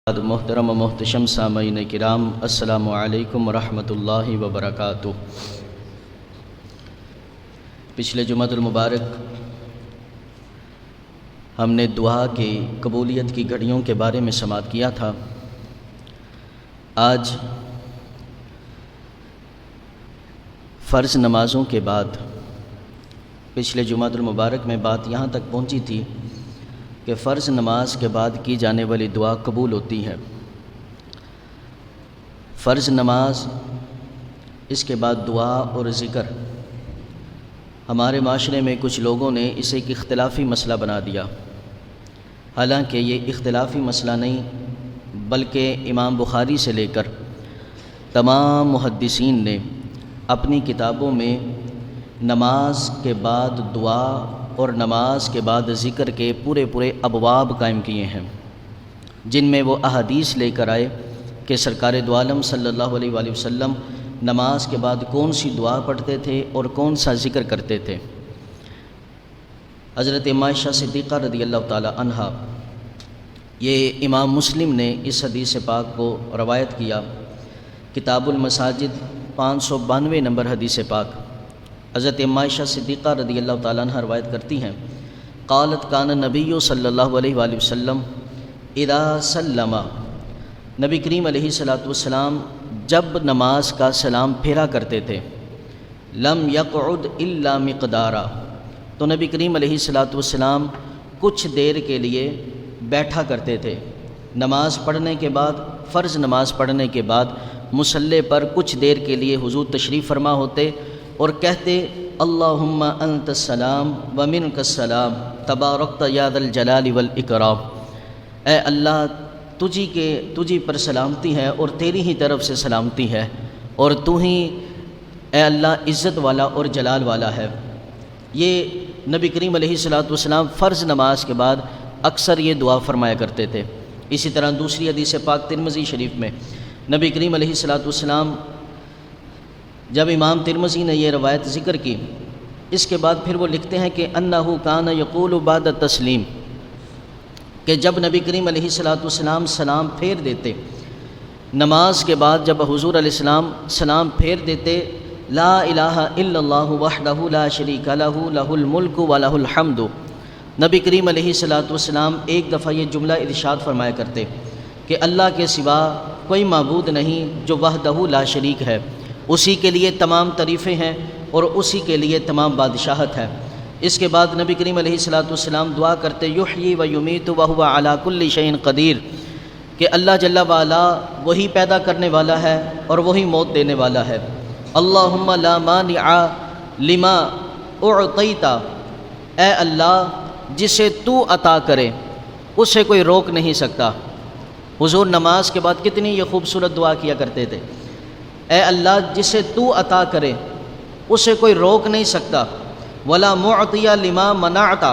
محترم و محتشم سامعین کرام، السلام علیکم ورحمۃ اللہ وبرکاتہ۔ پچھلے جمعہ المبارک ہم نے دعا کی قبولیت کی گھڑیوں کے بارے میں سماعت کیا تھا۔ آج فرض نمازوں کے بعد پچھلے جمعہ المبارک میں بات یہاں تک پہنچی تھی کہ فرض نماز کے بعد کی جانے والی دعا قبول ہوتی ہے۔ فرض نماز، اس کے بعد دعا اور ذکر، ہمارے معاشرے میں کچھ لوگوں نے اسے ایک اختلافی مسئلہ بنا دیا۔ حالانکہ یہ اختلافی مسئلہ نہیں، بلکہ امام بخاری سے لے کر تمام محدثین نے اپنی کتابوں میں نماز کے بعد دعا اور نماز کے بعد ذکر کے پورے ابواب قائم کیے ہیں، جن میں وہ احادیث لے کر آئے کہ سرکار دو عالم صلی اللہ علیہ وآلہ وسلم نماز کے بعد کون سی دعا پڑھتے تھے اور کون سا ذکر کرتے تھے۔ حضرت عائشہ صدیقہ رضی اللہ تعالی عنہا، یہ امام مسلم نے اس حدیث پاک کو روایت کیا، کتاب المساجد 592 نمبر حدیث پاک۔ حضرت عائشہ صدیقہ رضی اللہ تعالیٰ عنہ روایت کرتی ہیں، قالت کان نبی صلی اللہ علیہ وآلہ وسلم اذا سلم، نبی کریم علیہ السلام جب نماز کا سلام پھیرا کرتے تھے، لم یقعد الا مقدارا، تو نبی کریم علیہ السلام کچھ دیر کے لیے بیٹھا کرتے تھے۔ نماز پڑھنے کے بعد، فرض نماز پڑھنے کے بعد مصلی پر کچھ دیر کے لیے حضور تشریف فرما ہوتے اور کہتے، اللہم انت السلام ومنک السلام تبارکت یا ذا الجلال والاکرام، اے اللہ تجھی پر سلامتی ہے اور تیری ہی طرف سے سلامتی ہے، اور تو ہی اے اللہ عزت والا اور جلال والا ہے۔ یہ نبی کریم علیہ السلام فرض نماز کے بعد اکثر یہ دعا فرمایا کرتے تھے۔ اسی طرح دوسری حدیث پاک ترمذی شریف میں نبی کریم علیہ السلام، جب امام ترمذی نے یہ روایت ذکر کی، اس کے بعد پھر وہ لکھتے ہیں کہ انہ کان یقول بعد التسلیم، کہ جب نبی کریم علیہ السلام سلام پھیر دیتے نماز کے بعد، جب حضور علیہ السلام سلام پھیر دیتے، لا الہ الا اللہ وحدہ لا شریک لہ لہ الملک ولہ الحمد، نبی کریم علیہ السلام ایک دفعہ یہ جملہ ارشاد فرمایا کرتے کہ اللہ کے سوا کوئی معبود نہیں جو وحدہ لا شریک ہے، اسی کے لیے تمام تعریفیں ہیں اور اسی کے لیے تمام بادشاہت ہے۔ اس کے بعد نبی کریم علیہ السلام دعا کرتے، یحیی و یمیت وہو علی کل شیء قدیر، کہ اللہ جل وعلا وہی پیدا کرنے والا ہے اور وہی موت دینے والا ہے۔ اللہم لا مانع لما اعطیت، اے اللہ جسے تو عطا کرے اسے کوئی روک نہیں سکتا۔ حضور نماز کے بعد کتنی یہ خوبصورت دعا کیا کرتے تھے، اے اللہ جسے تو عطا کرے اسے کوئی روک نہیں سکتا، ولا معطی لما منعت،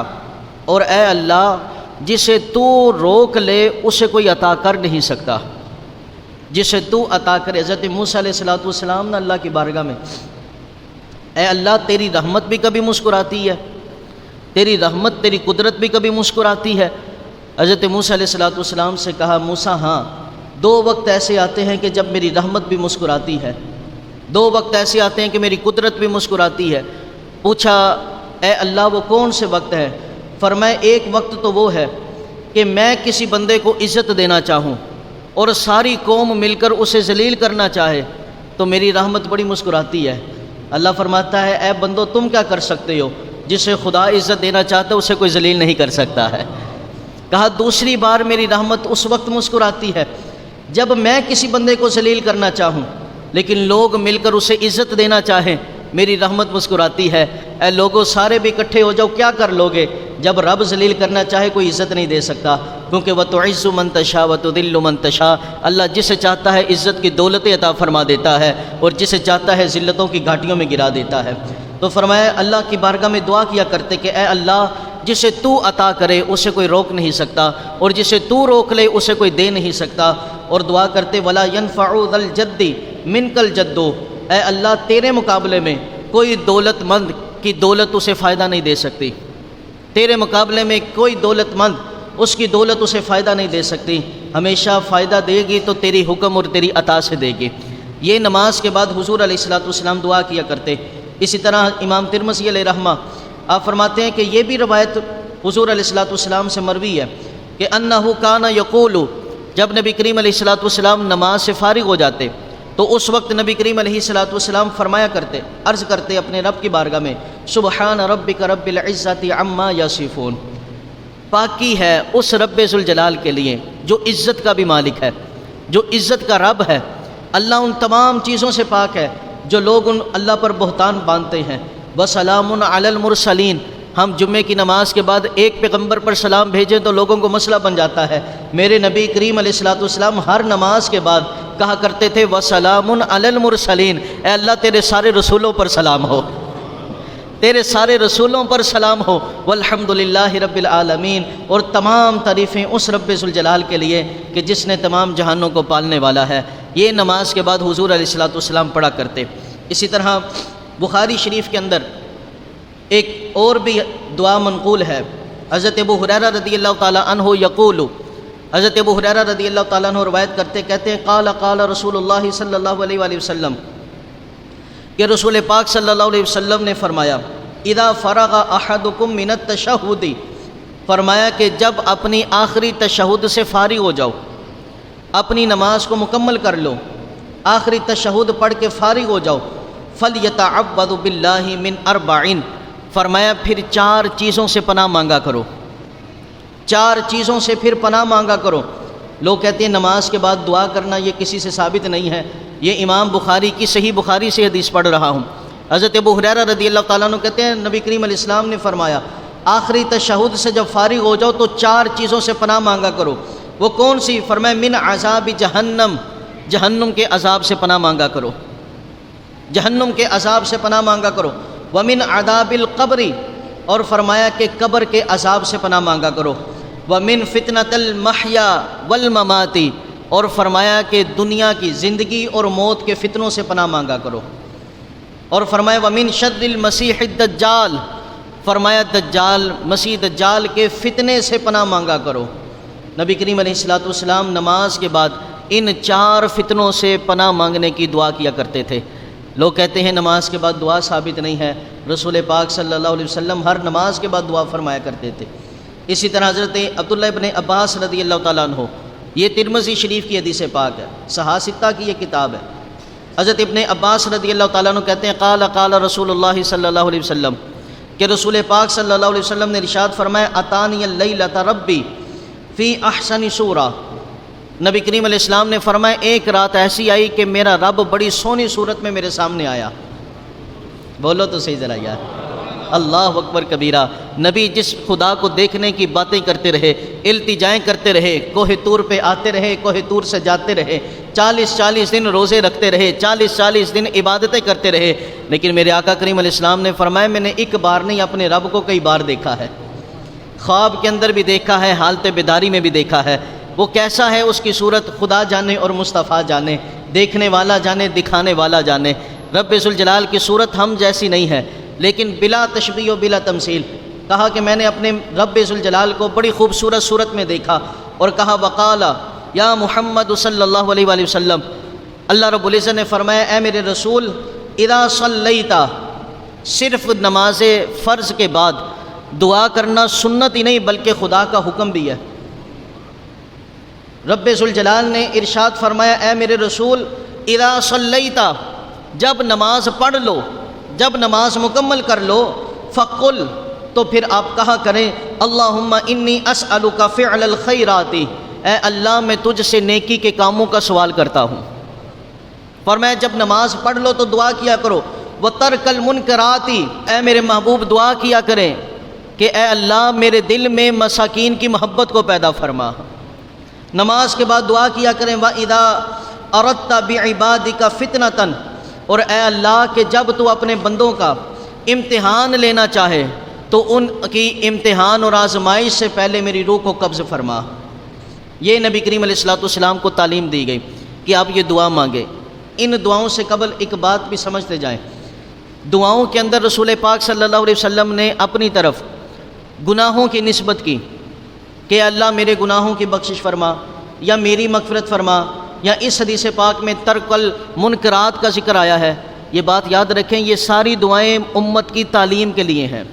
اور اے اللہ جسے تو روک لے اسے کوئی عطا کر نہیں سکتا، جسے تو عطا کرے۔ حضرت موسیٰ علیہ السلام نے اللہ کی بارگاہ میں، اے اللہ تیری رحمت بھی کبھی مسکراتی ہے، تیری رحمت تیری قدرت بھی کبھی مسکراتی ہے۔ حضرت موسیٰ علیہ السلام سے کہا، موسیٰ ہاں، دو وقت ایسے آتے ہیں کہ جب میری رحمت بھی مسکراتی ہے، دو وقت ایسے آتے ہیں کہ میری قدرت بھی مسکراتی ہے۔ پوچھا، اے اللہ وہ کون سے وقت ہے؟ فرمایا، ایک وقت تو وہ ہے کہ میں کسی بندے کو عزت دینا چاہوں اور ساری قوم مل کر اسے ذلیل کرنا چاہے تو میری رحمت بڑی مسکراتی ہے۔ اللہ فرماتا ہے، اے بندو تم کیا کر سکتے ہو؟ جسے خدا عزت دینا چاہتا ہے اسے کوئی ذلیل نہیں کر سکتا ہے۔ کہا، دوسری بار میری رحمت اس وقت مسکراتی ہے جب میں کسی بندے کو ذلیل کرنا چاہوں لیکن لوگ مل کر اسے عزت دینا چاہیں، میری رحمت مسکراتی ہے۔ اے لوگوں سارے بھی اکٹھے ہو جاؤ، کیا کر لوگے؟ جب رب ذلیل کرنا چاہے کوئی عزت نہیں دے سکتا، کیونکہ وَتُعِزُّ مَن تَشَاءُ وَتُذِلُّ مَن تَشَاءُ، اللہ جسے چاہتا ہے عزت کی دولتیں عطا فرما دیتا ہے اور جسے چاہتا ہے ذلتوں کی گھاٹیوں میں گرا دیتا ہے۔ تو فرمایا، اللہ کی بارگاہ میں دعا کیا کرتے کہ اے اللہ جسے تو عطا کرے اسے کوئی روک نہیں سکتا اور جسے تو روک لے اسے کوئی دے نہیں سکتا، اور دعا کرتے، وَلَا يَنفَعُ ذَا الْجَدِّ مِنْكَ الْجَدُّ، اے اللہ تیرے مقابلے میں کوئی دولت مند کی دولت اسے فائدہ نہیں دے سکتی، تیرے مقابلے میں کوئی دولت مند اس کی دولت اسے فائدہ نہیں دے سکتی، ہمیشہ فائدہ دے گی تو تیری حکم اور تیری عطا سے دے گی۔ یہ نماز کے بعد حضور علیہ الصلوۃ دعا کیا کرتے۔ اسی طرح امام ترمذی علیہ رحمہ آپ فرماتے ہیں کہ یہ بھی روایت حضور علیہ الصلوۃ سے مروی ہے کہ انہ کان یقول، جب نبی کریم علیہ الصلوۃ نماز سے فارغ ہو جاتے تو اس وقت نبی کریم علیہ الصلوۃ فرمایا کرتے، عرض کرتے اپنے رب کی بارگاہ میں، سبحان ربک رب العزۃ عما یصفون، پاکی ہے اس رب ذوالجلال کے لیے جو عزت کا بھی مالک ہے، جو عزت کا رب ہے۔ اللہ ان تمام چیزوں سے پاک ہے جو لوگ ان اللہ پر بہتان باندھتے ہیں۔ وسلام علی المرسلین، ہم جمعے کی نماز کے بعد ایک پیغمبر پر سلام بھیجیں تو لوگوں کو مسئلہ بن جاتا ہے۔ میرے نبی کریم علیہ الصلوۃ ہر نماز کے بعد کہا کرتے تھے وسلام علی المرسلین، اے اللہ تیرے سارے رسولوں پر سلام ہو، تیرے سارے رسولوں پر سلام ہو، والحمد للہ رب العالمین، اور تمام تعریفیں اس رب ذوالجلال کے لیے کہ جس نے تمام جہانوں کو پالنے والا ہے۔ یہ نماز کے بعد حضور علیہ الصلوۃ پڑھا کرتے۔ اسی طرح بخاری شریف کے اندر ایک اور بھی دعا منقول ہے، حضرت ابو ہریرہ رضی اللہ تعالیٰ عنہ یقول، حضرت ابو ہریرہ رضی اللہ تعالیٰ عنہ روایت کرتے کہتے ہیں قال قال رسول اللہ صلی اللہ علیہ وآلہ وسلم، کہ رسول پاک صلی اللہ علیہ وسلم نے فرمایا اذا فرغ احدکم من التشہد، فرمایا کہ جب اپنی آخری تشہد سے فارغ ہو جاؤ، اپنی نماز کو مکمل کر لو، آخری تشہد پڑھ کے فارغ ہو جاؤ، فلیتعوذ باللہ من اربعین، فرمایا پھر 4 چیزوں سے پناہ مانگا کرو، 4 چیزوں سے پھر پناہ مانگا کرو۔ لوگ کہتے ہیں نماز کے بعد دعا کرنا یہ کسی سے ثابت نہیں ہے، یہ امام بخاری کی صحیح بخاری سے حدیث پڑھ رہا ہوں۔ حضرت ابو ہریرہ رضی اللہ تعالیٰ عنہ کہتے ہیں نبی کریم علیہ السلام نے فرمایا آخری تشہد سے جب فارغ ہو جاؤ تو 4 چیزوں سے پناہ مانگا کرو۔ وہ کون سی؟ فرمایا من عذاب جہنم، جہنم کے عذاب سے پناہ مانگا کرو، جہنم کے عذاب سے پناہ مانگا کرو، ومن عذاب القبر، اور فرمایا کہ قبر کے عذاب سے پناہ مانگا کرو، ومن فتنۃ المحیا والممات، اور فرمایا کہ دنیا کی زندگی اور موت کے فتنوں سے پناہ مانگا کرو، اور فرمایا ومن شر المسیح الدجال، فرمایا دجال، مسیح دجال کے فتنے سے پناہ مانگا کرو۔ نبی کریم علیہ الصلوۃ نماز کے بعد ان 4 فتنوں سے پناہ مانگنے کی دعا کیا کرتے تھے۔ لوگ کہتے ہیں نماز کے بعد دعا ثابت نہیں ہے، رسول پاک صلی اللہ علیہ وسلم ہر نماز کے بعد دعا فرمایا کرتے تھے۔ اسی طرح حضرت عبداللہ ابن عباس رضی اللہ تعالیٰ عنہ، یہ ترمذی شریف کی حدیث پاک ہے، صحاح ستہ کی یہ کتاب ہے۔ حضرت ابن عباس رضی اللہ تعالیٰ عنہ کہتے ہیں قال قال رسول اللہ صلی اللہ علیہ وسلم، کہ رسول پاک صلی اللہ علیہ وسلم نے ارشاد فرمایا اتانی اللیلۃ ربی فی احسن صورہ، نبی کریم علیہ السلام نے فرمایا ایک رات ایسی آئی کہ میرا رب بڑی سونی صورت میں میرے سامنے آیا۔ بولو تو صحیح ذرا یار، اللہ اکبر کبیرہ۔ نبی جس خدا کو دیکھنے کی باتیں کرتے رہے، التجائیں کرتے رہے، کوہ طور پہ آتے رہے، کوہ طور سے جاتے رہے، 40 دن روزے رکھتے رہے، 40 دن عبادتیں کرتے رہے، لیکن میرے آقا کریم علیہ السلام نے فرمایا میں نے ایک بار نہیں اپنے رب کو کئی بار دیکھا ہے، خواب کے اندر بھی دیکھا ہے، حالت بیداری میں بھی دیکھا ہے۔ وہ کیسا ہے اس کی صورت خدا جانے اور مصطفیٰ جانے، دیکھنے والا جانے، دکھانے والا جانے۔ رب ذوالجلال کی صورت ہم جیسی نہیں ہے، لیکن بلا تشبیہ و بلا تمثیل۔ کہا کہ میں نے اپنے رب ذوالجلال کو بڑی خوبصورت صورت میں دیکھا، اور کہا وقال یا محمد صلی اللہ علیہ وآلہ وسلم، اللہ رب العزت نے فرمایا اے میرے رسول اذا صلیت، صرف نماز فرض کے بعد دعا کرنا سنت ہی نہیں بلکہ خدا کا حکم بھی ہے۔ رب ذوالجلال نے ارشاد فرمایا اے میرے رسول اذا صلیت، جب نماز پڑھ لو، جب نماز مکمل کر لو، فقل، تو پھر آپ کہا کریں اللہم انی اسألک فعل الخیرات، اے اللہ میں تجھ سے نیکی کے کاموں کا سوال کرتا ہوں۔ فرمایا جب نماز پڑھ لو تو دعا کیا کرو، وترک المنکرات، اے میرے محبوب دعا کیا کریں کہ اے اللہ میرے دل میں مساکین کی محبت کو پیدا فرما۔ نماز کے بعد دعا کیا کریں وَإِذَا أَرَدْتَ بِعِبَادِكَ فِتْنَةً، اور اے اللہ کہ جب تو اپنے بندوں کا امتحان لینا چاہے تو ان کی امتحان اور آزمائش سے پہلے میری روح کو قبض فرما۔ یہ نبی کریم علیہ السلام کو تعلیم دی گئی کہ آپ یہ دعا مانگیں۔ ان دعاؤں سے قبل ایک بات بھی سمجھتے جائیں، دعاؤں کے اندر رسول پاک صلی اللہ علیہ وسلم نے اپنی طرف گناہوں کی نسبت کی، کہ اللہ میرے گناہوں کی بخشش فرما یا میری مغفرت فرما، یا اس حدیث پاک میں ترک المنکرات کا ذکر آیا ہے، یہ بات یاد رکھیں، یہ ساری دعائیں امت کی تعلیم کے لیے ہیں۔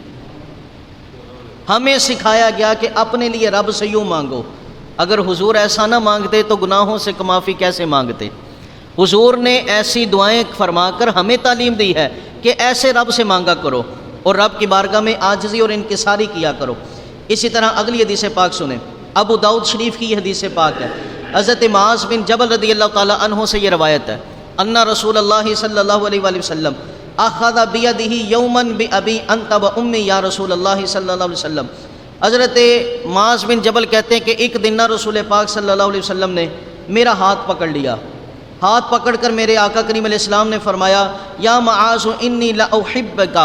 ہمیں سکھایا گیا کہ اپنے لیے رب سے یوں مانگو، اگر حضور ایسا نہ مانگتے تو گناہوں سے معافی کیسے مانگتے؟ حضور نے ایسی دعائیں فرما کر ہمیں تعلیم دی ہے کہ ایسے رب سے مانگا کرو اور رب کی بارگاہ میں عاجزی اور انکساری کیا کرو۔ اسی طرح اگلی حدیث پاک سنیں، ابو داؤد شریف کی یہ حدیث پاک ہے، حضرت معاذ بن جبل رضی اللہ تعالی عنہ سے یہ روایت ہے، ان رسول اللہ صلی اللہ علیہ وآلہ وسلم اخذ بیدہ یوما بابی انت و امی یا رسول اللہ صلی اللہ علیہ وسلم۔ حضرت معاذ بن جبل کہتے ہیں کہ ایک دن نہ رسول پاک صلی اللہ علیہ وسلم نے میرا ہاتھ پکڑ لیا، ہاتھ پکڑ کر میرے آقا کریم علیہ السلام نے فرمایا، یا معاذ انی لاحبک،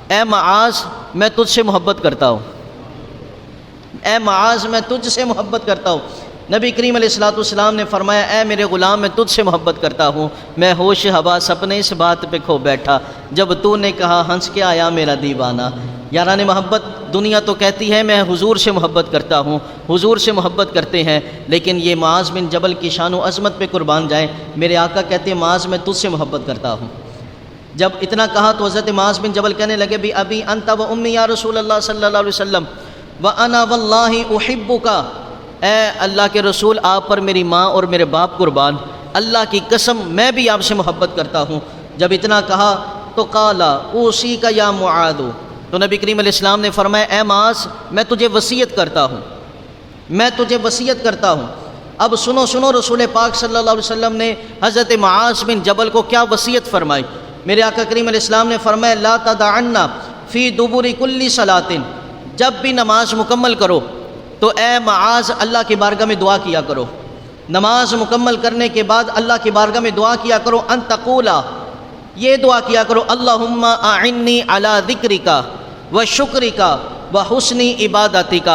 اے معاذ میں تجھ سے محبت کرتا ہوں، اے معاذ میں تجھ سے محبت کرتا ہوں۔ نبی کریم علیہ السلام نے فرمایا، اے میرے غلام میں تجھ سے محبت کرتا ہوں، میں ہوش حواس اپنے اس بات پہ کھو بیٹھا جب تو نے کہا ہنس کے آیا میرا دیوانہ۔ یاران محبت، دنیا تو کہتی ہے میں حضور سے محبت کرتا ہوں، حضور سے محبت کرتے ہیں، لیکن یہ معاذ بن جبل کی شان و عظمت پہ قربان جائیں، میرے آقا کہتے ہیں معاذ میں تجھ سے محبت کرتا ہوں۔ جب اتنا کہا تو حضرت معاذ بن جبل کہنے لگے، بھی ابی انت و امی یا رسول اللہ صلی اللہ علیہ وسلم وانا واللہ احبک، اے اللہ کے رسول آپ پر میری ماں اور میرے باپ قربان، اللہ کی قسم میں بھی آپ سے محبت کرتا ہوں۔ جب اتنا کہا تو قال اوصیک یا معاذ، تو نبی کریم علیہ السلام نے فرمایا، اے معاذ میں تجھے وصیت کرتا ہوں، میں تجھے وصیت کرتا ہوں۔ اب سنو رسول پاک صلی اللہ علیہ وسلم نے حضرت معاذ بن جبل کو کیا وصیت فرمائی۔ میرے آقا کریم علیہ السلام نے فرمایا، لا تدعن فی دبر کل صلاۃ، جب بھی نماز مکمل کرو تو اے معاذ اللہ کی بارگاہ میں دعا کیا کرو، نماز مکمل کرنے کے بعد اللہ کی بارگاہ میں دعا کیا کرو، ان تقولا، یہ دعا کیا کرو، اللہم اعنی علی ذکرک و شکرک و حسن عبادتک،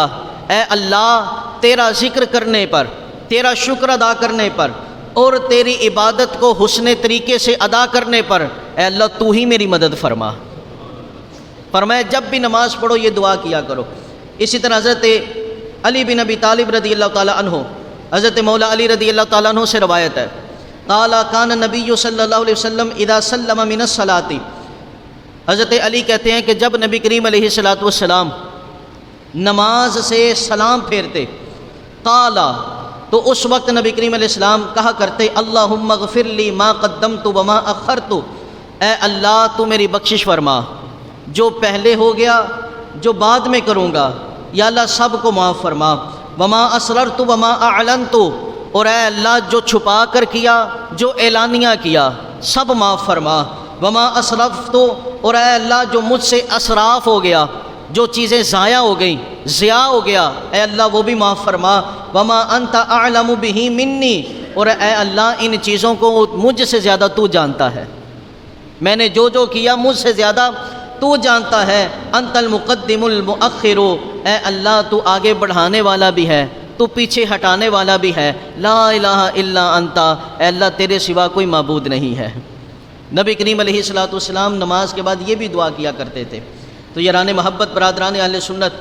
اے اللہ تیرا ذکر کرنے پر، تیرا شکر ادا کرنے پر اور تیری عبادت کو حسن طریقے سے ادا کرنے پر اے اللہ تو ہی میری مدد فرما۔ فرمایا جب بھی نماز پڑھو یہ دعا کیا کرو۔ اسی طرح حضرت علی بن ابی طالب رضی اللہ تعالی عنہ، حضرت مولا علی رضی اللہ تعالیٰ عنہ سے روایت ہے، قال کان نبی صلی اللہ علیہ وسلم اذا سلم من الصلاۃ، حضرت علی کہتے ہیں کہ جب نبی کریم علیہ الصلوۃ والسلام نماز سے سلام پھیرتے، قال، تو اس وقت نبی کریم علیہ السلام کہا کرتے، اللہم اغفر لی ما قدمت وما اخرت، اے اللہ تو میری بخشش فرما، جو پہلے ہو گیا جو بعد میں کروں گا یا اللہ سب کو معاف فرما، وما اسررت وما اعلنت، اور اے اللہ جو چھپا کر کیا جو اعلانیہ کیا سب معاف فرما، وما اسرفت، اور اے اللہ جو مجھ سے اسراف ہو گیا، جو چیزیں ضائع ہو گئیں ضیاع ہو گیا اے اللہ وہ بھی معاف فرما، وما انت اعلم بہ منی، اور اے اللہ ان چیزوں کو مجھ سے زیادہ تو جانتا ہے، میں نے جو کیا مجھ سے زیادہ تو جانتا ہے، انت المقدم المؤخر، اے اللہ تو آگے بڑھانے والا بھی ہے تو پیچھے ہٹانے والا بھی ہے، لا الہ الا انت، اے اللہ تیرے سوا کوئی معبود نہیں ہے۔ نبی کریم علیہ الصلوۃ والسلام نماز کے بعد یہ بھی دعا کیا کرتے تھے۔ تو یاران محبت، برادران اہل سنت،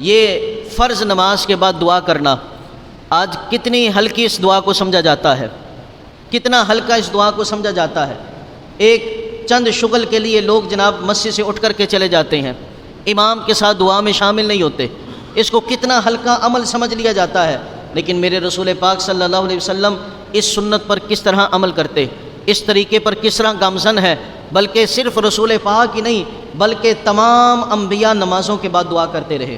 یہ فرض نماز کے بعد دعا کرنا آج کتنی ہلکی اس دعا کو سمجھا جاتا ہے، کتنا ہلکا اس دعا کو سمجھا جاتا ہے۔ ایک چند شغل کے لیے لوگ جناب مسجد سے اٹھ کر کے چلے جاتے ہیں، امام کے ساتھ دعا میں شامل نہیں ہوتے، اس کو کتنا ہلکا عمل سمجھ لیا جاتا ہے، لیکن میرے رسول پاک صلی اللہ علیہ وسلم اس سنت پر کس طرح عمل کرتے، اس طریقے پر کس طرح گامزن ہے، بلکہ صرف رسول پاک ہی نہیں بلکہ تمام انبیاء نمازوں کے بعد دعا کرتے رہے،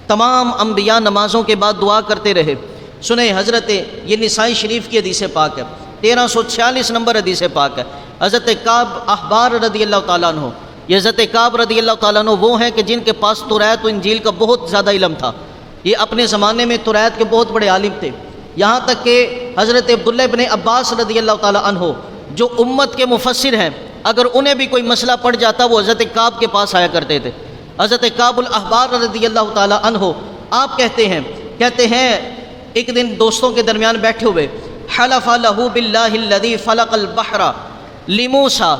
تمام انبیاء نمازوں کے بعد دعا کرتے رہے۔ سنیں حضرت، یہ نسائی شریف کی حدیث پاک ہے، 1346 نمبر حدیث پاک ہے، حضرت کعب احبار رضی اللہ تعالیٰ عنہ، یہ حضرت کعب رضی اللہ تعالیٰ عنہ وہ ہیں کہ جن کے پاس توریت و انجیل کا بہت زیادہ علم تھا، یہ اپنے زمانے میں توریت کے بہت بڑے عالم تھے، یہاں تک کہ حضرت عبداللہ ابن عباس رضی اللہ تعالیٰ عنہ جو امت کے مفسر ہیں، اگر انہیں بھی کوئی مسئلہ پڑ جاتا وہ حضرت کعب کے پاس آیا کرتے تھے۔ حضرت کعب الاحبار رضی اللہ تعالیٰ عنہ آپ کہتے ہیں ایک دن دوستوں کے درمیان بیٹھے ہوئے، حلف لہ باللہ الذی فلق البحر لموسیٰ،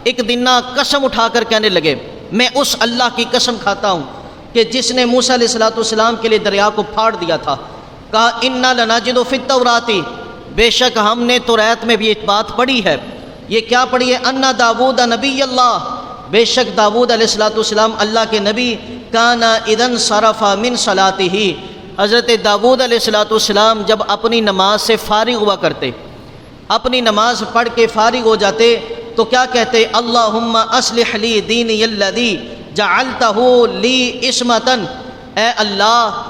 ایک دن قسم اٹھا کر کہنے لگے، میں اس اللہ کی قسم کھاتا ہوں کہ جس نے موسیٰ علیہ السلام کے لیے دریا کو پھاڑ دیا تھا، کہا انا لنجد فی التوراۃ، بے شک ہم نے توریت میں بھی ایک بات پڑھی ہے۔ یہ کیا پڑھی ہے؟ ان داؤد نبی اللہ، بے شک داؤد علیہ السلام اللہ کے نبی، کان اذا انصرف من صلاتہ، حضرت داؤد علیہ السلام جب اپنی نماز سے فارغ ہوا کرتے، اپنی نماز پڑھ کے فارغ ہو جاتے تو کیا کہتے؟ اللہم اصلح لی دینی الذی جعلتہ لی عصمۃ، اے اللہ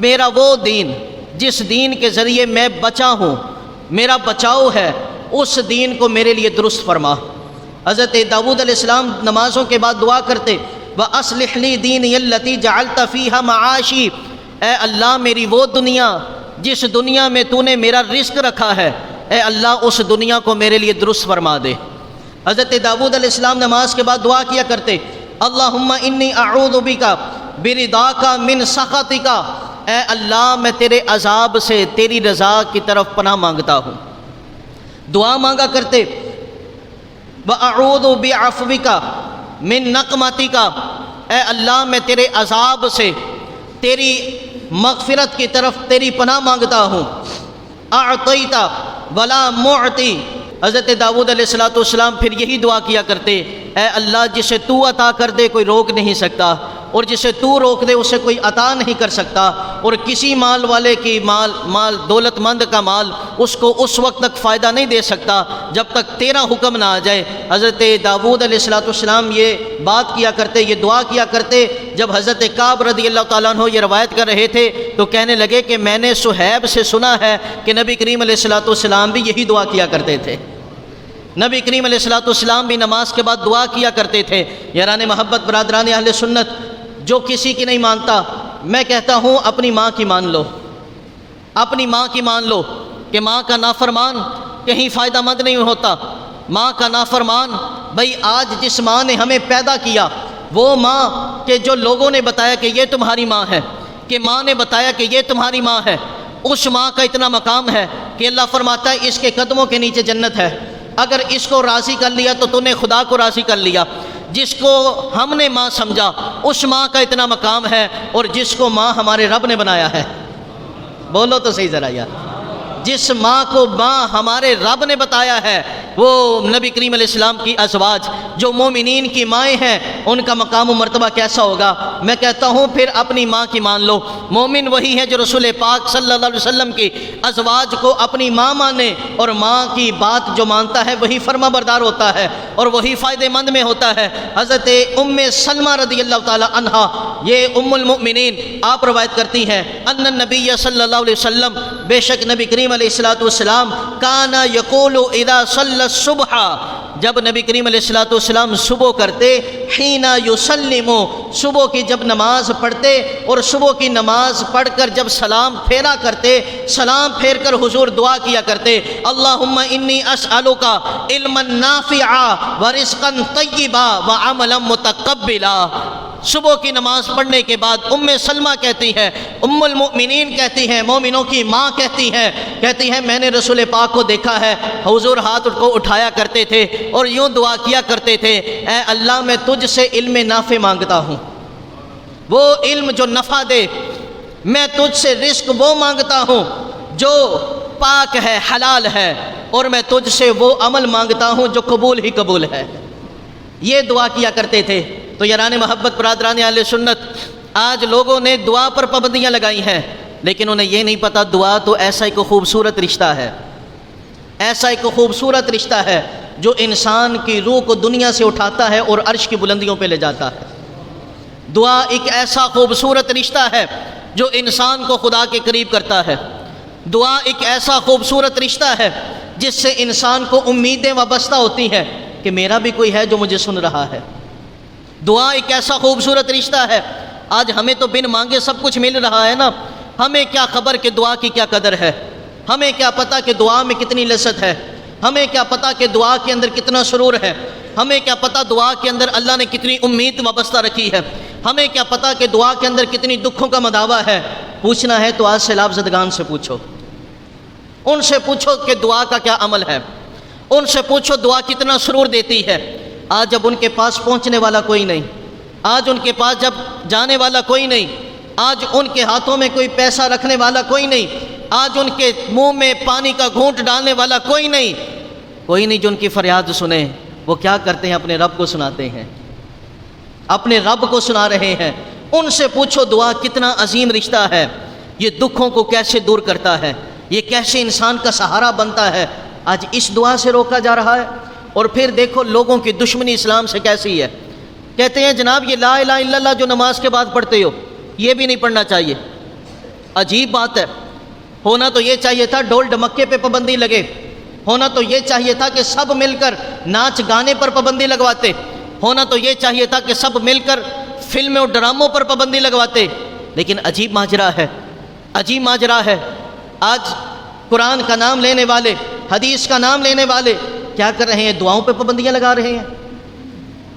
میرا وہ دین جس دین کے ذریعے میں بچا ہوں، میرا بچاؤ ہے، اس دین کو میرے لیے درست فرما۔ حضرت داؤد علیہ السلام نمازوں کے بعد دعا کرتے، وَأَصْلِحْ لِي دِينِيَ الَّتِي جَعَلْتَ فِيهَا مَعَاشِي، اے اللہ میری وہ دنیا جس دنیا میں تو نے میرا رزق رکھا ہے، اے اللہ اس دنیا کو میرے لیے درست فرما دے۔ حضرت داؤد علیہ السلام نماز کے بعد دعا کیا کرتے، اللہم انی اعوذ بک برضاک من سخطک، اے اللہ میں تیرے عذاب سے تیری رضا کی طرف پناہ مانگتا ہوں۔ دعا مانگا کرتے، وَأَعُوذُ بِعَفْوِكَ مِن نَقْمَتِكَ، اے اللہ میں تیرے عذاب سے تیری مغفرت کی طرف تیری پناہ مانگتا ہوں۔ اعطیت ولا معطی، حضرت داؤد علیہ السلام پھر یہی دعا کیا کرتے، اے اللہ جسے تو عطا کر دے کوئی روک نہیں سکتا، اور جسے تو روک دے اسے کوئی عطا نہیں کر سکتا، اور کسی مال والے کی مال دولت مند کا مال اس کو اس وقت تک فائدہ نہیں دے سکتا جب تک تیرا حکم نہ آ جائے۔ حضرت داؤد علیہ السلام یہ بات کیا کرتے، یہ دعا کیا کرتے۔ جب حضرت کعب رضی اللہ تعالیٰ عنہ یہ روایت کر رہے تھے تو کہنے لگے کہ میں نے صہیب سے سنا ہے کہ نبی کریم علیہ السلام بھی یہی دعا کیا کرتے تھے۔ نبی کریم علیہ السلام بھی نماز کے بعد دعا کیا کرتے تھے۔ یاران محبت، برادران اہل سنت، جو کسی کی نہیں مانتا، میں کہتا ہوں اپنی ماں کی مان لو، اپنی ماں کی مان لو، کہ ماں کا نافرمان کہیں فائدہ مند نہیں ہوتا۔ ماں کا نافرمان، بھئی آج جس ماں نے ہمیں پیدا کیا، وہ ماں کہ جو لوگوں نے بتایا کہ یہ تمہاری ماں ہے، کہ ماں نے بتایا کہ یہ تمہاری ماں ہے، اس ماں کا اتنا مقام ہے کہ اللہ فرماتا ہے اس کے قدموں کے نیچے جنت ہے، اگر اس کو راضی کر لیا تو نے خدا کو راضی کر لیا۔ جس کو ہم نے ماں سمجھا اس ماں کا اتنا مقام ہے، اور جس کو ماں ہمارے رب نے بنایا ہے، بولو تو صحیح ذرا یار، جس ماں کو ماں ہمارے رب نے بتایا ہے، وہ نبی کریم علیہ السلام کی ازواج جو مومنین کی مائیں ہیں، ان کا مقام و مرتبہ کیسا ہوگا۔ میں کہتا ہوں پھر اپنی ماں کی مان لو۔ مومن وہی ہے جو رسول پاک صلی اللہ علیہ وسلم کی ازواج کو اپنی ماں مانے، اور ماں کی بات جو مانتا ہے وہی فرما بردار ہوتا ہے اور وہی فائدہ مند میں ہوتا ہے۔ حضرت ام سلمہ رضی اللہ تعالی عنہا، یہ ام المؤمنین، آپ روایت کرتی ہیں ان النبی صلی اللہ علیہ وسلم، بے شک نبی کریم علیہ السلام کان یقول اذا صلی الصبح، جب نبی کریم علیہ السلام صبح کرتے، حین یسلم، صبح کی جب نماز پڑھتے اور صبح کی نماز پڑھ کر جب سلام پھیرا کرتے، سلام پھیر کر حضور دعا کیا کرتے، اللہم انی اسألک علما نافعا ورزقا طیبا وعملا متقبلا۔ صبح کی نماز پڑھنے کے بعد ام سلمہ کہتی ہے، ام المؤمنین کہتی ہیں، مومنوں کی ماں کہتی ہیں میں نے رسول پاک کو دیکھا ہے، حضور ہاتھ کو اٹھایا کرتے تھے اور یوں دعا کیا کرتے تھے، اے اللہ میں تجھ سے علم نافع مانگتا ہوں، وہ علم جو نفع دے، میں تجھ سے رزق وہ مانگتا ہوں جو پاک ہے، حلال ہے، اور میں تجھ سے وہ عمل مانگتا ہوں جو قبول ہی قبول ہے۔ یہ دعا کیا کرتے تھے۔ تو یاران محبت، برادران اہل سنت، آج لوگوں نے دعا پر پابندیاں لگائی ہیں، لیکن انہیں یہ نہیں پتہ دعا تو ایسا ایک خوبصورت رشتہ ہے، ایسا ایک خوبصورت رشتہ ہے جو انسان کی روح کو دنیا سے اٹھاتا ہے اور عرش کی بلندیوں پہ لے جاتا ہے۔ دعا ایک ایسا خوبصورت رشتہ ہے جو انسان کو خدا کے قریب کرتا ہے۔ دعا ایک ایسا خوبصورت رشتہ ہے جس سے انسان کو امیدیں وابستہ ہوتی ہیں کہ میرا بھی کوئی ہے جو مجھے سن رہا ہے۔ دعا ایک ایسا خوبصورت رشتہ ہے، آج ہمیں تو بن مانگے سب کچھ مل رہا ہے نا، ہمیں کیا خبر کہ دعا کی کیا قدر ہے، ہمیں کیا پتہ کہ دعا میں کتنی لذت ہے، ہمیں کیا پتہ کہ دعا کے اندر کتنا سرور ہے، ہمیں کیا پتہ دعا کے اندر اللہ نے کتنی امید وابستہ رکھی ہے، ہمیں کیا پتہ کہ دعا کے اندر کتنی دکھوں کا مداوع ہے۔ پوچھنا ہے تو آج سیلاب زدگان سے پوچھو، ان سے پوچھو کہ دعا کا کیا عمل ہے، ان سے پوچھو دعا کتنا سرور دیتی ہے۔ آج جب ان کے پاس پہنچنے والا کوئی نہیں، آج ان کے پاس جب جانے والا کوئی نہیں، آج ان کے ہاتھوں میں کوئی پیسہ رکھنے والا کوئی نہیں، آج ان کے منہ میں پانی کا گھونٹ ڈالنے والا کوئی نہیں جو ان کی فریاد سنے، وہ کیا کرتے ہیں؟ اپنے رب کو سناتے ہیں، اپنے رب کو سنا رہے ہیں۔ ان سے پوچھو دعا کتنا عظیم رشتہ ہے، یہ دکھوں کو کیسے دور کرتا ہے، یہ کیسے انسان کا سہارا بنتا ہے۔ آج اس دعا سے روکا جا رہا ہے۔ اور پھر دیکھو لوگوں کی دشمنی اسلام سے کیسی ہے، کہتے ہیں جناب یہ لا الہ الا اللہ جو نماز کے بعد پڑھتے ہو یہ بھی نہیں پڑھنا چاہیے۔ عجیب بات ہے، ہونا تو یہ چاہیے تھا ڈول ڈمکے پہ پابندی لگے، ہونا تو یہ چاہیے تھا کہ سب مل کر ناچ گانے پر پابندی لگواتے، ہونا تو یہ چاہیے تھا کہ سب مل کر فلموں اور ڈراموں پر پابندی لگواتے، لیکن عجیب ماجرا ہے، عجیب ماجرا ہے۔ آج قرآن کا نام لینے والے، حدیث کا نام لینے والے کیا کر رہے ہیں؟ دعاؤں پہ پابندیاں لگا رہے ہیں،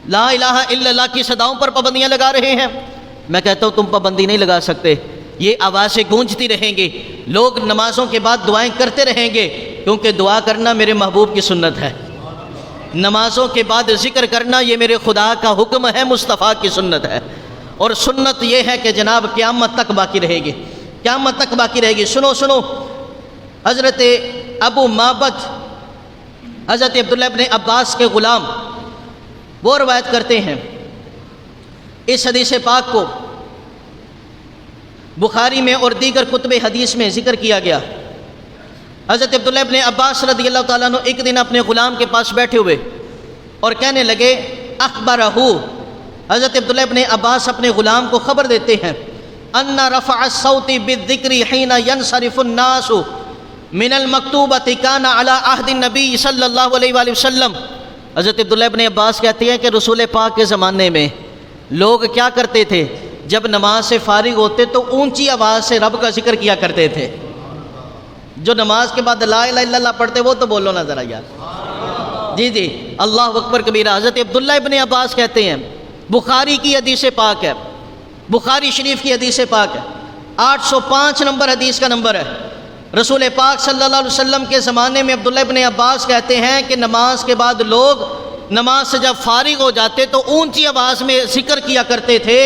لا الہ الا اللہ کی صداؤں پر پابندیاں لگا رہے ہیں۔ میں کہتا ہوں تم پابندی نہیں لگا سکتے، یہ آوازیں گونجتی رہیں گی، لوگ نمازوں کے بعد دعائیں کرتے رہیں گے، کیونکہ دعا کرنا میرے محبوب کی سنت ہے، نمازوں کے بعد ذکر کرنا یہ میرے خدا کا حکم ہے، مصطفیٰ کی سنت ہے، اور سنت یہ ہے کہ جناب قیامت تک باقی رہے گی، قیامت تک باقی رہے گی۔ سنو حضرت ابو معبد حضرت عبداللہ ابن عباس کے غلام وہ روایت کرتے ہیں، اس حدیث پاک کو بخاری میں اور دیگر کتب حدیث میں ذکر کیا گیا۔ حضرت عبداللہ ابن عباس رضی اللہ تعالیٰ عنہ ایک دن اپنے غلام کے پاس بیٹھے ہوئے اور کہنے لگے اخبرہ، حضرت عبداللہ ابن عباس اپنے غلام کو خبر دیتے ہیں، ان رفع الصوت بالذکر حین ینصرف الناس من المکتوبۃ کان علی عہد النبی صلی اللہ علیہ وآلہ وسلم۔ حضرت عبداللہ ابن عباس کہتے ہیں کہ رسول پاک کے زمانے میں لوگ کیا کرتے تھے؟ جب نماز سے فارغ ہوتے تو اونچی آواز سے رب کا ذکر کیا کرتے تھے۔ جو نماز کے بعد لا الہ الا اللہ پڑھتے وہ تو بولو نا ذرا یار، جی اللہ اکبر کبیرہ۔ حضرت عبداللہ ابن عباس کہتے ہیں، بخاری کی حدیث پاک ہے، بخاری شریف کی حدیث پاک ہے، 805 نمبر حدیث کا نمبر ہے۔ رسول پاک صلی اللہ علیہ وسلم کے زمانے میں عبداللہ ابن عباس کہتے ہیں کہ نماز کے بعد لوگ نماز سے جب فارغ ہو جاتے تو اونچی آواز میں ذکر کیا کرتے تھے۔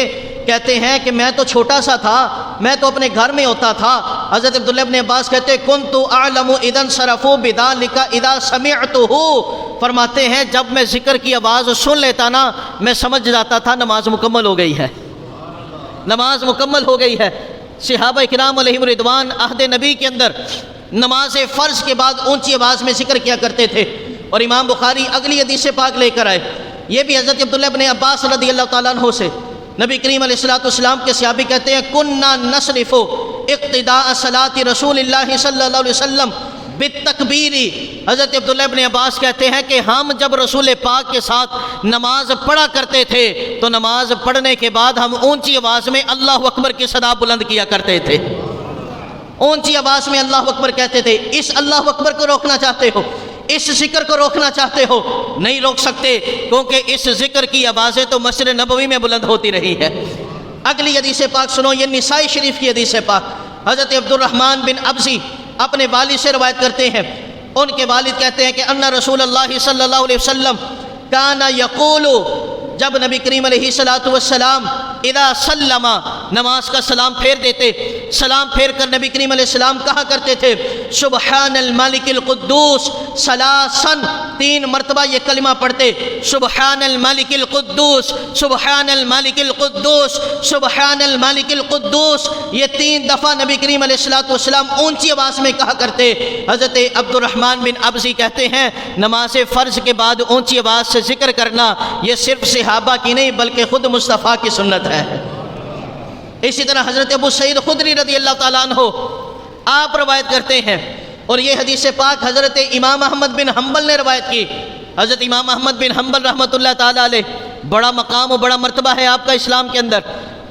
کہتے ہیں کہ میں تو چھوٹا سا تھا، میں تو اپنے گھر میں ہوتا تھا۔ حضرت عبداللہ ابن عباس کہتے ہیں کنت اعلم اذا انصرفوا بذلك اذا سمعته، فرماتے ہیں جب میں ذکر کی آواز سن لیتا نا میں سمجھ جاتا تھا نماز مکمل ہو گئی ہے، نماز مکمل ہو گئی ہے۔ صحابہ کرام علیہم رضوان عہد نبی کے اندر نماز فرض کے بعد اونچی آواز میں ذکر کیا کرتے تھے۔ اور امام بخاری اگلی حدیث پاک لے کر آئے، یہ بھی حضرت عبداللہ ابن عباس رضی اللہ تعالیٰ عنہ سے۔ نبی کریم علیہ السلام کے صحابی کہتے ہیں کننا نصرف اقتداء صلاة رسول اللہ صلی اللہ علیہ وسلم بالتکبیری۔ حضرت عبداللہ ابن عباس کہتے ہیں کہ ہم جب رسول پاک کے ساتھ نماز پڑھا کرتے تھے تو نماز پڑھنے کے بعد ہم اونچی آواز میں اللہ اکبر کی صدا بلند کیا کرتے تھے، اونچی آواز میں اللہ اکبر کہتے تھے۔ اس اللہ اکبر کو روکنا چاہتے ہو، اس ذکر کو روکنا چاہتے ہو، نہیں روک سکتے، کیونکہ اس ذکر کی آوازیں تو مسجد نبوی میں بلند ہوتی رہی ہے۔ اگلی حدیث پاک سنو، یہ نسائی شریف کی حدیث پاک۔ حضرت عبد الرحمن بن ابزی اپنے والد سے روایت کرتے ہیں، ان کے والد کہتے ہیں کہ ان رسول اللہ صلی اللہ علیہ وسلم کان یقول، جب نبی کریم علیہ السلام اذا سلم، نماز کا سلام پھیر دیتے، سلام پھیر کر نبی کریم علیہ السلام کہا کرتے تھے سبحان الملک القدوس ثلاثاً، 3 مرتبہ یہ کلمہ پڑھتے، سبحان الملک القدوس، سبحان الملک القدوس، سبحان الملک القدوس، یہ 3 دفعہ نبی کریم علیہ السلام اونچی آواز میں کہا کرتے۔ حضرت عبد الرحمن بن ابزی کہتے ہیں نماز فرض کے بعد اونچی آواز سے ذکر کرنا یہ صرف صحابہ کی نہیں بلکہ خود مصطفیٰ کی سنت ہے۔ اسی طرح حضرت ابو سعید خدری رضی اللہ تعالیٰ عنہ آپ روایت کرتے ہیں، اور یہ حدیث پاک حضرت امام احمد بن حنبل نے روایت کی۔ حضرت امام احمد بن حنبل رحمۃ اللہ تعالیٰ علیہ، بڑا مقام و بڑا مرتبہ ہے آپ کا اسلام کے اندر،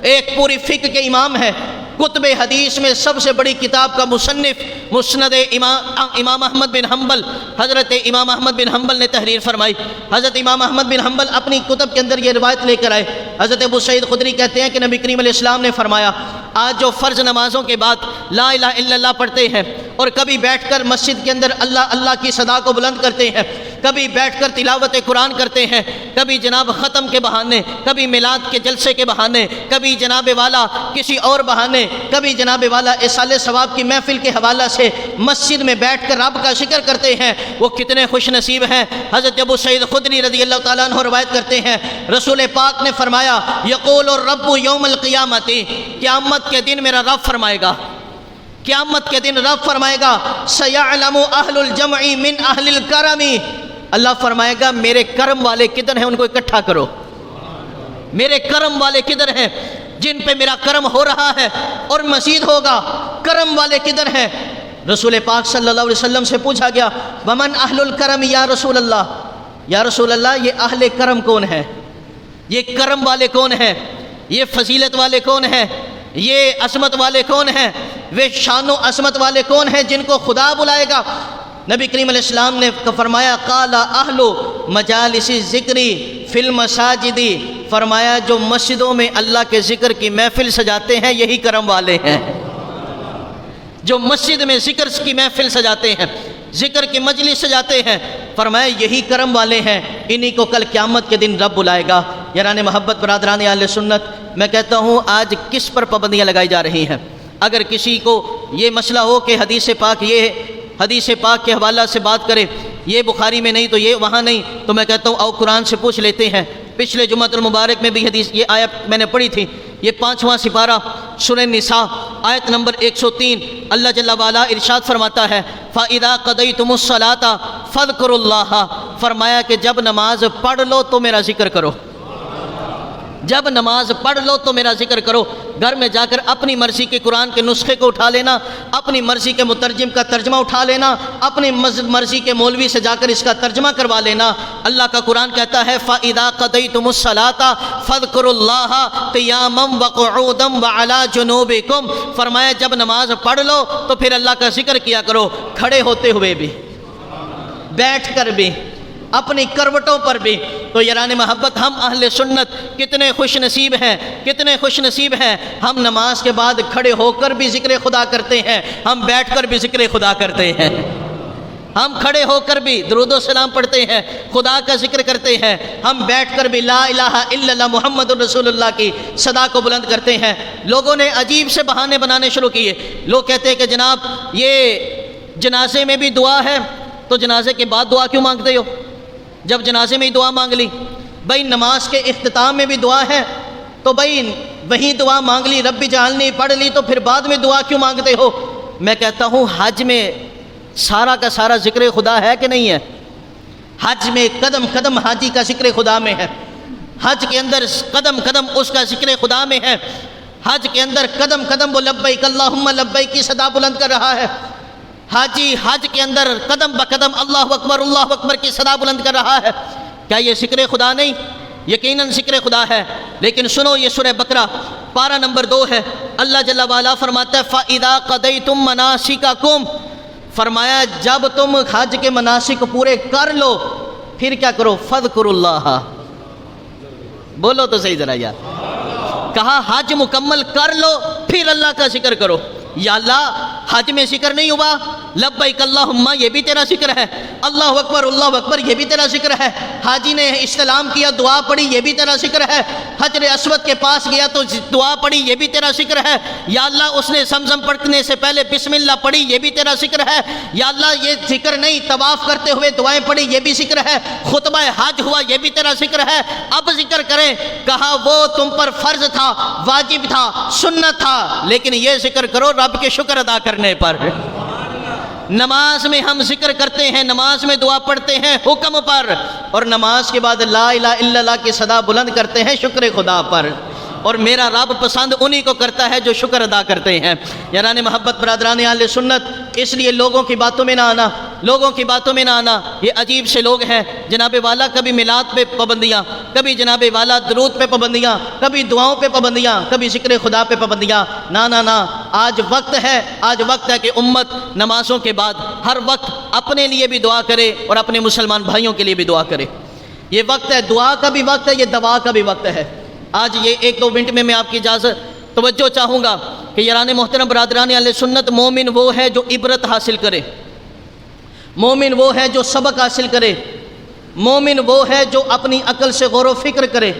ایک پوری فقہ کے امام ہے، کتب حدیث میں سب سے بڑی کتاب کا مصنف مسند امام احمد بن حنبل، حضرت امام احمد بن حنبل نے تحریر فرمائی۔ حضرت امام احمد بن حنبل اپنی کتب کے اندر یہ روایت لے کر آئے۔ حضرت ابو سعید خدری کہتے ہیں کہ نبی کریم علیہ السلام نے فرمایا آج جو فرض نمازوں کے بعد لا الہ الا اللہ پڑھتے ہیں اور کبھی بیٹھ کر مسجد کے اندر اللہ اللہ کی صدا کو بلند کرتے ہیں، کبھی بیٹھ کر تلاوت قرآن کرتے ہیں، کبھی جناب ختم کے بہانے، کبھی میلاد کے جلسے کے بہانے، کبھی جناب والا کسی اور بہانے، کبھی جناب والا اصالہ ثواب کی محفل کے حوالہ سے مسجد میں بیٹھ کر رب کا ذکر کرتے ہیں، وہ کتنے خوش نصیب ہیں۔ حضرت ابو سعید خدری رضی اللہ تعالیٰ عنہ روایت کرتے ہیں، رسول پاک نے فرمایا یقول الرب یوم القیامت، قیامت کے دن میرا رب فرمائے گا، قیامت کے دن رب فرمائے گا سیعلم اہل الجمع من اہل الکرم، اللہ فرمائے گا میرے کرم والے کدھر ہیں ان کو اکٹھا کرو، میرے کرم والے کدھر ہیں جن پہ میرا کرم ہو رہا ہے اور مزید ہوگا، کرم والے کدھر ہیں؟ رسول پاک صلی اللہ علیہ وسلم سے پوچھا گیا ومن اہل الکرم یا رسول اللہ، یا رسول اللہ یہ اہل کرم کون ہے، یہ کرم والے کون ہیں، یہ فضیلت والے کون ہیں، یہ عظمت والے کون ہیں، وہ شان و عظمت والے کون ہیں جن کو خدا بلائے گا؟ نبی کریم علیہ السلام نے فرمایا قال اہل مجالس الذکر فی المساجد، فرمایا جو مسجدوں میں اللہ کے ذکر کی محفل سجاتے ہیں یہی کرم والے ہیں، جو مسجد میں ذکر کی محفل سجاتے ہیں، ذکر کی مجلس سجاتے ہیں، فرمایا یہی کرم والے ہیں، انہی کو کل قیامت کے دن رب بلائے گا۔ یاران محبت برادران اہل سنت، میں کہتا ہوں آج کس پر پابندیاں لگائی جا رہی ہیں؟ اگر کسی کو یہ مسئلہ ہو کہ حدیث پاک یہ حدیث پاک کے حوالہ سے بات کرے، یہ بخاری میں نہیں تو یہ وہاں نہیں، تو میں کہتا ہوں آؤ قرآن سے پوچھ لیتے ہیں۔ پچھلے جمعہ المبارک میں بھی حدیث یہ آیت میں نے پڑھی تھی، یہ 5واں سپارہ سورہ نساء آیت نمبر 103، اللہ جل وعلا ارشاد فرماتا ہے فَإِذَا قَضَيْتُمُ الصَّلَاةَ فَاذْكُرُوا اللَّهَ، فرمایا کہ جب نماز پڑھ لو تو میرا ذکر کرو، جب نماز پڑھ لو تو میرا ذکر کرو۔ گھر میں جا کر اپنی مرضی کے قرآن کے نسخے کو اٹھا لینا، اپنی مرضی کے مترجم کا ترجمہ اٹھا لینا، اپنی مرضی کے مولوی سے جا کر اس کا ترجمہ کروا لینا۔ اللہ کا قرآن کہتا ہے فَإِذَا قَضَيْتُمُ الصَّلَاةَ فَاذْكُرُوا اللَّهَ قِيَامًا وَقُعُودًا وَعَلَىٰ جُنُوبِكُمْ، فرمایا جب نماز پڑھ لو تو پھر اللہ کا ذکر کیا کرو، کھڑے ہوتے ہوئے بھی، بیٹھ کر بھی، اپنی کروٹوں پر بھی۔ تو یاران محبت ہم اہل سنت کتنے خوش نصیب ہیں، کتنے خوش نصیب ہیں، ہم نماز کے بعد کھڑے ہو کر بھی ذکر خدا کرتے ہیں، ہم بیٹھ کر بھی ذکر خدا کرتے ہیں، ہم کھڑے ہو کر بھی درود و سلام پڑھتے ہیں، خدا کا ذکر کرتے ہیں، ہم بیٹھ کر بھی لا الہ الا اللہ محمد الرسول اللہ کی صدا کو بلند کرتے ہیں۔ لوگوں نے عجیب سے بہانے بنانے شروع کیے، لوگ کہتے ہیں کہ جناب یہ جنازے میں بھی دعا ہے تو جنازے کے بعد دعا کیوں مانگتے ہو؟ جب جنازے میں ہی دعا مانگ لی، بھائی نماز کے اختتام میں بھی دعا ہے تو بھائی وہیں دعا مانگ لی، رب جعلنی پڑھ لی تو پھر بعد میں دعا کیوں مانگتے ہو؟ میں کہتا ہوں حج میں سارا کا سارا ذکر خدا ہے کہ نہیں ہے؟ حج میں قدم قدم حاجی کا ذکر خدا میں ہے، حج کے اندر قدم قدم اس کا ذکر خدا میں ہے، حج کے اندر قدم قدم وہ لبیک اللہم لبیک کی صدا بلند کر رہا ہے، حاجی حج کے اندر قدم بقدم اللہ اکبر کی صدا بلند کر رہا ہے۔ کیا یہ ذکر خدا نہیں؟ یقیناً ذکر خدا ہے، لیکن سنو یہ سورہ بقرہ پارہ نمبر 2 ہے، اللہ جل وعلا فرماتا ہے فَإِذَا قَضَيْتُم مَنَاسِكَكُمْ، فرمایا جب تم حج کے مناسک پورے کر لو پھر کیا کرو؟ فَاذْكُرُوا اللَّهَ، بولو تو صحیح ذرا یار، کہا حج مکمل کر لو پھر اللہ کا ذکر کرو۔ یا اللہ حج میں ذکر نہیں ہوا، لبیک اللہم یہ بھی تیرا ذکر ہے، اللہ اکبر یہ بھی تیرا ذکر ہے، حاجی نے استلام کیا دعا پڑھی یہ بھی تیرا ذکر ہے، حجر اسود کے پاس گیا تو دعا پڑھی یہ بھی تیرا ذکر ہے، یا اللہ اس نے زمزم پڑھنے سے پہلے بسم اللہ پڑھی یہ بھی تیرا ذکر ہے، یا اللہ یہ ذکر نہیں طواف کرتے ہوئے دعائیں پڑھی یہ بھی ذکر ہے، خطبہ حج ہوا یہ بھی تیرا ذکر ہے، اب ذکر کریں۔ کہا وہ تم پر فرض تھا، واجب تھا، سنت تھا، لیکن یہ ذکر کرو رب کے شکر ادا کرنے پر۔ نماز میں ہم ذکر کرتے ہیں، نماز میں دعا پڑھتے ہیں حکم پر، اور نماز کے بعد لا الہ الا اللہ کی صدا بلند کرتے ہیں شکر خدا پر، اور میرا رب پسند انہی کو کرتا ہے جو شکر ادا کرتے ہیں۔ یاران محبت برادران اہل سنت، اس لیے لوگوں کی باتوں میں نہ آنا، لوگوں کی باتوں میں نہ آنا، یہ عجیب سے لوگ ہیں جناب والا، کبھی میلاد پہ پابندیاں، کبھی جناب والا درود پہ پابندیاں، کبھی دعاؤں پہ پابندیاں، کبھی ذکر خدا پہ پابندیاں۔ نہ آج وقت ہے کہ امت نمازوں کے بعد ہر وقت اپنے لیے بھی دعا کرے اور اپنے مسلمان بھائیوں کے لیے بھی دعا کرے۔ یہ وقت ہے، دعا کا بھی وقت ہے، یہ دوا کا بھی وقت ہے۔ آج یہ 1-2 منٹ میں آپ کی اجازت توجہ چاہوں گا کہ یاران محترم برادران اہل سنت، مومن وہ ہے جو عبرت حاصل کرے، مومن وہ ہے جو سبق حاصل کرے، مومن وہ ہے جو اپنی عقل سے غور و فکر کرے۔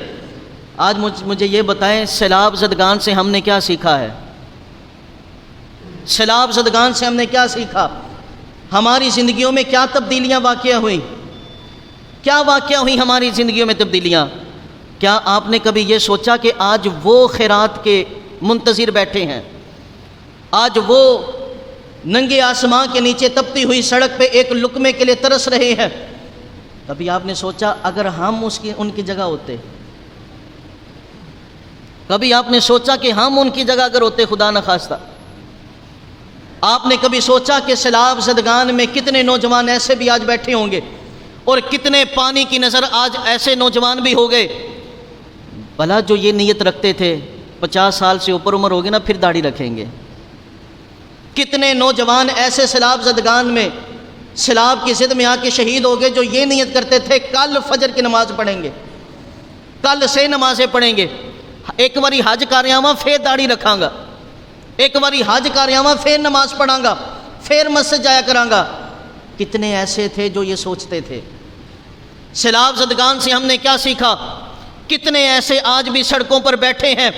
آج مجھے یہ بتائیں، سیلاب زدگان سے ہم نے کیا سیکھا ہے؟ سیلاب زدگان سے ہم نے کیا سیکھا؟ ہماری زندگیوں میں کیا تبدیلیاں واقع ہوئیں؟ کیا واقع ہوئی ہماری زندگیوں میں تبدیلیاں؟ کیا آپ نے کبھی یہ سوچا کہ آج وہ خیرات کے منتظر بیٹھے ہیں، آج وہ ننگے آسمان کے نیچے تپتی ہوئی سڑک پہ ایک لقمے کے لیے ترس رہے ہیں؟ کبھی آپ نے سوچا اگر ہم ان کی جگہ ہوتے؟ کبھی آپ نے سوچا کہ ہم ان کی جگہ اگر ہوتے خدا نخواستہ؟ آپ نے کبھی سوچا کہ سیلاب زدگان میں کتنے نوجوان ایسے بھی آج بیٹھے ہوں گے، اور کتنے پانی کی نظر آج ایسے نوجوان بھی ہو گئے؟ بھلا جو یہ نیت رکھتے تھے 50 سال سے اوپر عمر ہوگی نا پھر داڑھی رکھیں گے۔ کتنے نوجوان ایسے سیلاب زدگان میں سیلاب کی زد میں آ کے شہید ہو گئے جو یہ نیت کرتے تھے کل فجر کی نماز پڑھیں گے، کل سے نمازیں پڑھیں گے، ایک باری حج کر آواں پھر داڑھی رکھاں گا، ایک باری حج کر آواں پھر نماز پڑھاں گا، پھر مسجد جایا کراں گا۔ کتنے ایسے تھے جو یہ سوچتے تھے؟ سیلاب زدگان سے ہم نے کیا سیکھا؟ کتنے ایسے آج بھی سڑکوں پر بیٹھے ہیں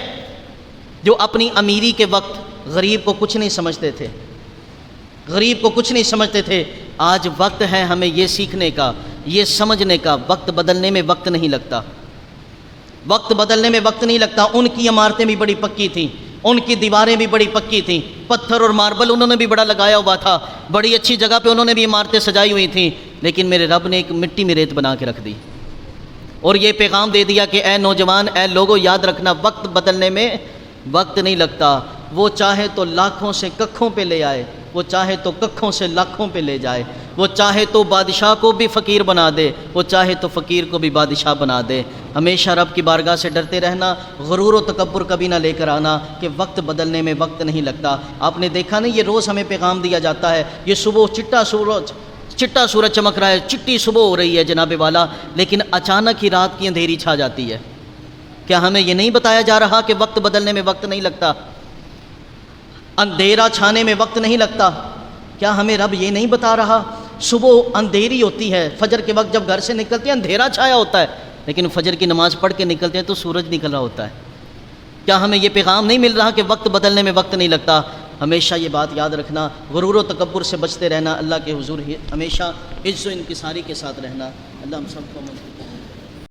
جو اپنی امیری کے وقت غریب کو کچھ نہیں سمجھتے تھے، غریب کو کچھ نہیں سمجھتے تھے۔ آج وقت ہے ہمیں یہ سیکھنے کا، یہ سمجھنے کا، وقت بدلنے میں وقت نہیں لگتا، وقت بدلنے میں وقت نہیں لگتا۔ ان کی عمارتیں بھی بڑی پکی تھیں، ان کی دیواریں بھی بڑی پکی تھیں، پتھر اور ماربل انہوں نے بھی بڑا لگایا ہوا تھا، بڑی اچھی جگہ پہ انہوں نے بھی عمارتیں سجائی ہوئی تھیں، لیکن میرے رب نے ایک مٹی میں ریت بنا کے رکھ دی اور یہ پیغام دے دیا کہ اے نوجوان، اے لوگوں، یاد رکھنا وقت بدلنے میں وقت نہیں لگتا۔ وہ چاہے تو لاکھوں سے ککھوں پہ لے آئے، وہ چاہے تو ککھوں سے لاکھوں پہ لے جائے، وہ چاہے تو بادشاہ کو بھی فقیر بنا دے، وہ چاہے تو فقیر کو بھی بادشاہ بنا دے۔ ہمیشہ رب کی بارگاہ سے ڈرتے رہنا، غرور و تکبر کبھی نہ لے کر آنا کہ وقت بدلنے میں وقت نہیں لگتا۔ آپ نے دیکھا نہیں، یہ روز ہمیں پیغام دیا جاتا ہے، یہ صبح چٹا سورج چمک رہا ہے، چٹی صبح ہو رہی ہے جناب والا، لیکن اچانک ہی رات کی اندھیری چھا جاتی ہے۔ کیا ہمیں یہ نہیں بتایا جا رہا کہ وقت بدلنے میں وقت نہیں لگتا، اندھیرا چھانے میں وقت نہیں لگتا؟ کیا ہمیں رب یہ نہیں بتا رہا؟ صبح اندھیری ہوتی ہے، فجر کے وقت جب گھر سے نکلتے ہیں اندھیرا چھایا ہوتا ہے، لیکن فجر کی نماز پڑھ کے نکلتے ہیں تو سورج نکل رہا ہوتا ہے۔ کیا ہمیں یہ پیغام نہیں مل رہا کہ وقت بدلنے میں وقت نہیں لگتا؟ ہمیشہ یہ بات یاد رکھنا، غرور و تکبر سے بچتے رہنا، اللہ کے حضور ہمیشہ عز و انکساری کے ساتھ رہنا۔ اللہ ہم سب کو